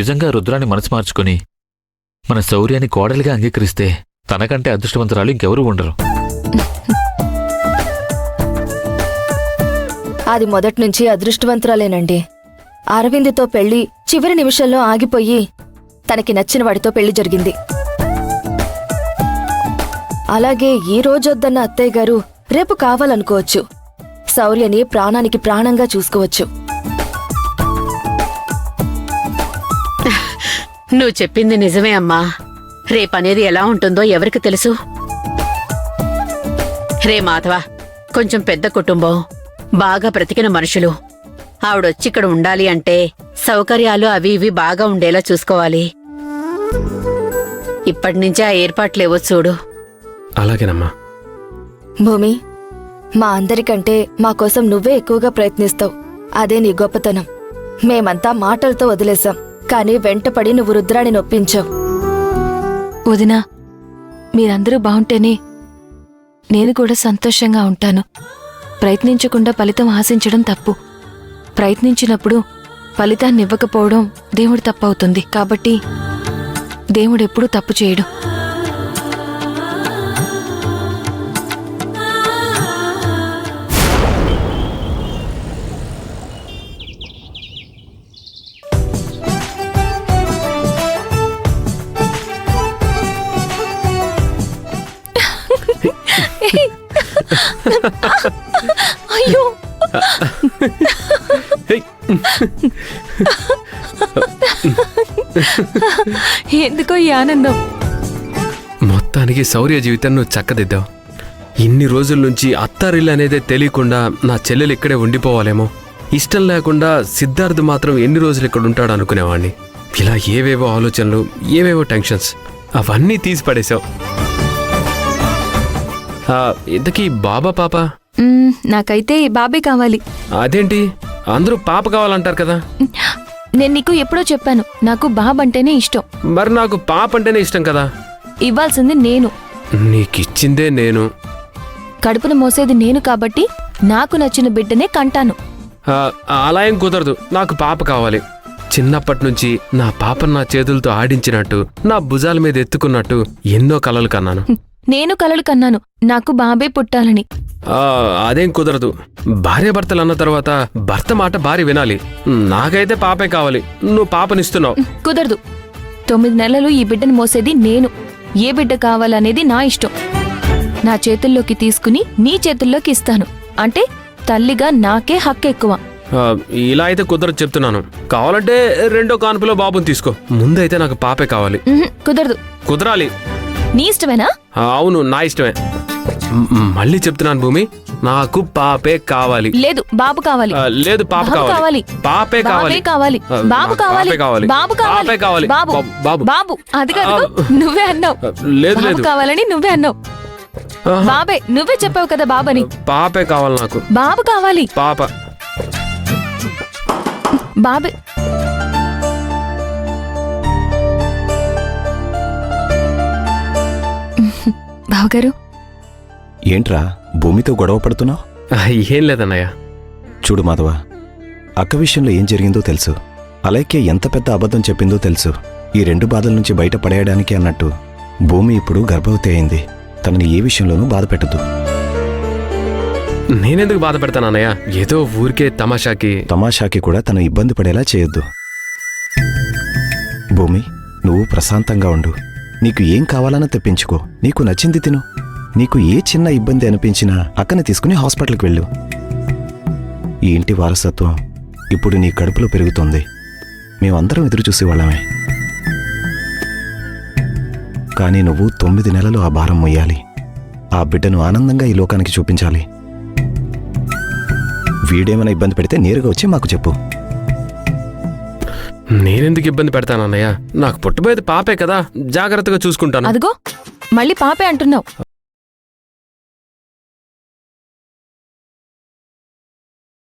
నిజంగా రుద్రాన్ని మనసు మార్చుకుని మన శౌర్యాన్ని కోడలిగా అంగీకరిస్తే తనకంటే అదృష్టవంతురాలు ఇంకెవరూ ఉండరు. అది మొదట్నుంచి అదృష్టవంతురాలేనండి. అరవింద్తో పెళ్లి చివరి నిమిషంలో ఆగిపోయి తనకి నచ్చిన వాడితో పెళ్లి జరిగింది. అలాగే ఈ రోజొద్దన్న అత్తయ్య గారు రేపు కావాలనుకోవచ్చు. శౌర్యని ప్రాణానికి ప్రాణంగా చూసుకోవచ్చు. నువ్వు చెప్పింది నిజమే అమ్మా. రేపనేది ఎలా ఉంటుందో ఎవరికి తెలుసు? రే మాధవ, కొంచెం పెద్ద కుటుంబం, బాగా బ్రతికిన మనుషులు. ఆవిడొచ్చి ఇక్కడ ఉండాలి అంటే సౌకర్యాలు అవి ఇవి బాగా ఉండేలా చూసుకోవాలి. ఇప్పటినుంచే ఆ ఏర్పాట్లేవో చూడు. అలాగేనమ్మా. భూమి, మా అందరికంటే మా కోసం నువ్వే ఎక్కువగా ప్రయత్నిస్తావు. అదే నీ గొప్పతనం. మేమంతా మాటలతో వదిలేశాం, కానీ వెంటపడి నువ్వు రుద్రాన్ని నొప్పించావు. వదినా, మీరందరూ బావుంటేనే నేను కూడా సంతోషంగా ఉంటాను. ప్రయత్నించకుండా ఫలితం ఆశించడం తప్పు. ప్రయత్నించినప్పుడు ఫలితాన్ని ఇవ్వకపోవడం దేవుడి తప్పవుతుంది. కాబట్టి దేవుడెప్పుడూ తప్పు చేయడు. అయ్యో, ఎందుకో ఈ ఆనందం. మొత్తానికి శౌర్య జీవితం నువ్వు చక్కదిద్దావు. ఇన్ని రోజుల నుంచి అత్తారిల్లు అనేదే తెలియకుండా నా చెల్లెలు ఇక్కడే ఉండిపోవాలేమో. ఇష్టం లేకుండా సిద్ధార్థ్ మాత్రం ఎన్ని రోజులు ఇక్కడ ఉంటాడు అనుకునేవాడిని. ఇలా ఏవేవో ఆలోచనలు, ఏవేవో టెన్షన్స్, అవన్నీ తీసి పడేశావు. ఇంతకీ బాబా పాప? నాకైతే బాబే కావాలి. అదేంటి, అందరూ పాప కావాలంటారు కదా? నేను నీకు ఎప్పుడో చెప్పాను, నాకు బాబంటేనే ఇష్టం. మరి నాకు పాప అంటేనే ఇష్టం కదా. ఇవ్వాల్సింది నేను. నీకిచ్చిందే నేను. కడుపును మోసేది నేను కాబట్టి నాకు నచ్చిన బిడ్డనే కంటాను. అలా ఏం కుదరదు. నాకు పాప కావాలి. చిన్నప్పటి నుంచి నా పాపను నా చేతులతో ఆడించినట్టు, నా భుజాల మీద ఎత్తుకున్నట్టు ఎన్నో కలలు కన్నాను. నేను కలలు కన్నాను నాకు బాబే పుట్టాలని. అదేం కుదరదు. భార్యాభర్తలు అన్న తర్వాత భర్త మాట భార్య వినాలి. నాకైతే పాపే కావాలి. నువ్వు పాపనిస్తున్నావు. కుదరదు. 9 నెలలు ఈ బిడ్డను మోసేది నేను. ఏ బిడ్డ కావాలనేది నా ఇష్టం. నా చేతుల్లోకి తీసుకుని నీ చేతుల్లోకి ఇస్తాను. అంటే తల్లిగా నాకే హక్కు ఎక్కువ. ఇలా అయితే కుదరదు చెప్తున్నాను. కావాలంటే రెండో కాన్పులో బాబుని తీసుకో. ముందైతే నాకు పాపే కావాలి. కుదరదు. కుదరాలి. నీ ఇష్టమేనా? అవును, నా ఇష్టమే. మళ్ళీ చెప్తున్నాను భూమి, నాకు పాపే కావాలి. లేదు, బాబు కావాలి. లేదు, పాప కావాలి. పాపే కావాలి. బాబు కావాలి. బాబు పాపే కావాలి. బాబు బాబు బాబు అది కాదు, నువ్వే అన్నావు. లేదు బాబు కావాలని నువ్వే అన్నావు. బాబే, నువ్వే చెప్పావు కదా బాబని. పాపే కావాలి నాకు. బాబు కావాలి. పాప. బాబే. బావగారు, ఏంట్రా భూమితో గొడవ పడుతున్నావు? ఏం లేదన్నయ్య. చూడు మాధవ, అక్క విషయంలో ఏం జరిగిందో తెలుసు. అలాగే ఎంత పెద్ద అబద్ధం చెప్పిందో తెలుసు. ఈ 2 బాధల నుంచి బయట పడేయడానికి అన్నట్టు భూమి ఇప్పుడు గర్భవతి అయింది. తనని ఏ విషయంలోనూ బాధ పెట్టద్దు. నేనెందుకు బాధ పెడతాను అన్నయ్య? ఏదో ఊరికే తమాషాకి కూడా తను ఇబ్బంది పడేలా చేయొద్దు. భూమి, నువ్వు ప్రశాంతంగా ఉండు. నీకు ఏం కావాలన్నా తెప్పించుకో. నీకు నచ్చింది తిను. నీకు ఏ చిన్న ఇబ్బంది అనిపించినా అక్కని తీసుకుని హాస్పిటల్కి వెళ్ళు. ఈ ఇంటి వారసత్వం ఇప్పుడు నీ కడుపులో పెరుగుతోంది. మేమందరం ఎదురు చూసేవాళ్ళమే. కానీ నువ్వు 9 నెలలు ఆ భారం మొయ్యాలి. ఆ బిడ్డను ఆనందంగా ఈ లోకానికి చూపించాలి. వీడేమైనా ఇబ్బంది పెడితే నేరుగా వచ్చి మాకు చెప్పు. నేనెందుకు ఇబ్బంది పెడతానన్నయ్య? నాకు పుట్టబోయేది పాపే కదా, జాగ్రత్తగా చూసుకుంటాను. అదిగో మళ్ళీ పాపే అంటున్నావు.